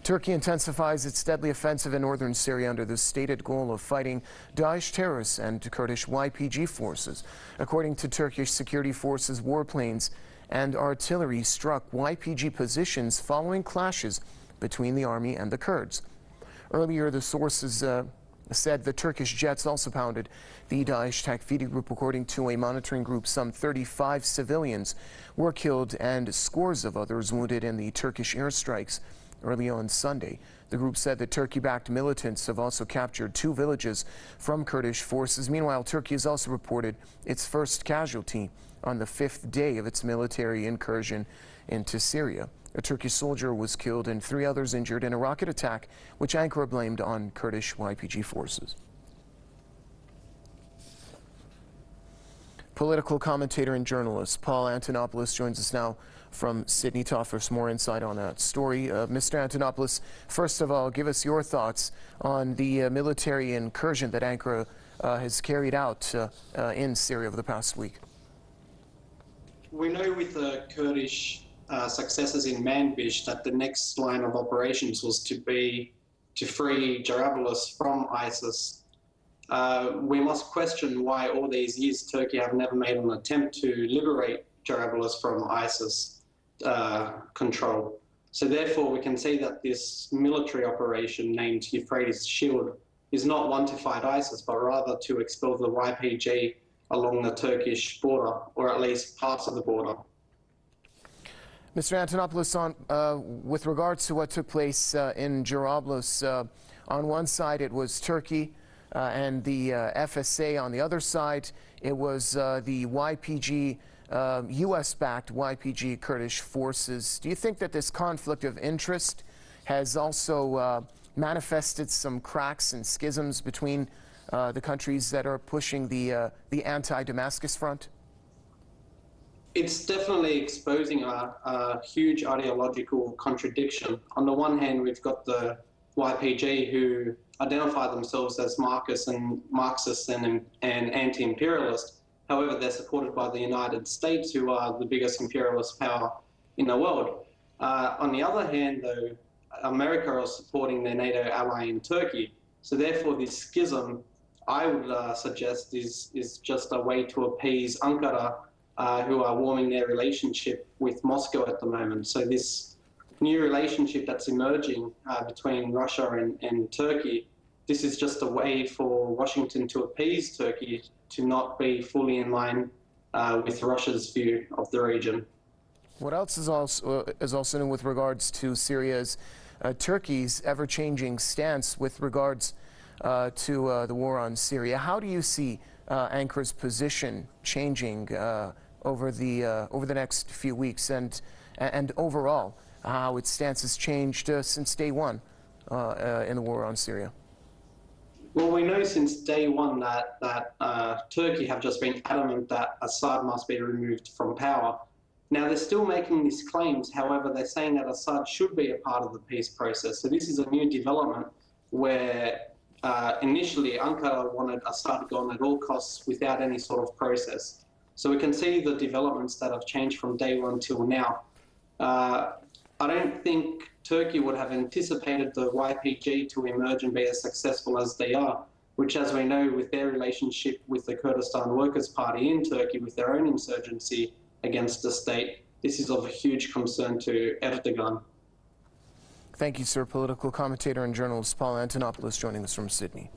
Turkey intensifies its deadly offensive in northern Syria under the stated goal of fighting Daesh terrorists and Kurdish Y-P-G forces. According to Turkish security forces, warplanes and artillery struck Y-P-G positions following clashes between the army and the Kurds. Earlier, the sources said the Turkish jets also pounded the Daesh takfiri group. According to a monitoring group, some 35 civilians were killed and scores of others wounded in the Turkish airstrikes early on Sunday. The group said that Turkey-backed militants have also captured 2 villages from Kurdish forces. Meanwhile, Turkey has also reported its first casualty on the 5th day of its military incursion into Syria. A Turkish soldier was killed and 3 others injured in a rocket attack, which Ankara blamed on Kurdish Y-P-G forces. Political commentator and journalist Paul Antonopoulos joins us now from Sydney to offer us more insight on that story. Mr. Antonopoulos, first of all, give us your thoughts on the military incursion that Ankara has carried out in Syria over the past week. We know with the Kurdish successes in Manbij that the next line of operations was to be to free Jarabulus from ISIS. We must question why all these years Turkey have never made an attempt to liberate Jarabulus from ISIS control. So therefore we can see that this military operation named Euphrates Shield is not one to fight ISIS, but rather to expel the Y-P-G along the Turkish border, or at least parts of the border. Mr. Antonopoulos, with regards to what took place in Jarabulus, on one side it was Turkey and the FSA. On the other side, it was the Y-P-G, US-backed Y-P-G Kurdish forces. Do you think that this conflict of interest has also manifested some cracks and schisms between the countries that are pushing the anti-Damascus front? It's definitely exposing a huge ideological contradiction. On the one hand, we've got the Y-P-G who identify themselves as Marxist and anti-imperialist. However, they're supported by the United States, who are the biggest imperialist power in the world. On the other hand, though, America is supporting their NATO ally in Turkey. So therefore, this schism, I would suggest, is just a way to appease Ankara, who are warming their relationship with Moscow at the moment. So this new relationship that's emerging between Russia and Turkey, this is just a way for Washington to appease Turkey to not be fully in line with Russia's view of the region. What else is also new with regards to Syria's Turkey's ever-changing stance with regards to the war on Syria? How do you see Ankara's position changing over the next few weeks, and overall how its stance has changed since day one in the war on Syria? Well, we know since day one that Turkey have just been adamant that Assad must be removed from power. Now, they're still making these claims. However, they're saying that Assad should be a part of the peace process. So this is a new development where initially Ankara wanted Assad gone at all costs without any sort of process. So we can see the developments that have changed from day one till now. I don't think Turkey would have anticipated the Y-P-G to emerge and be as successful as they are, which, as we know, with their relationship with the Kurdistan Workers' Party in Turkey, with their own insurgency against the state, this is of a huge concern to Erdogan. Thank you, sir. Political commentator and journalist Paul Antonopoulos joining us from Sydney.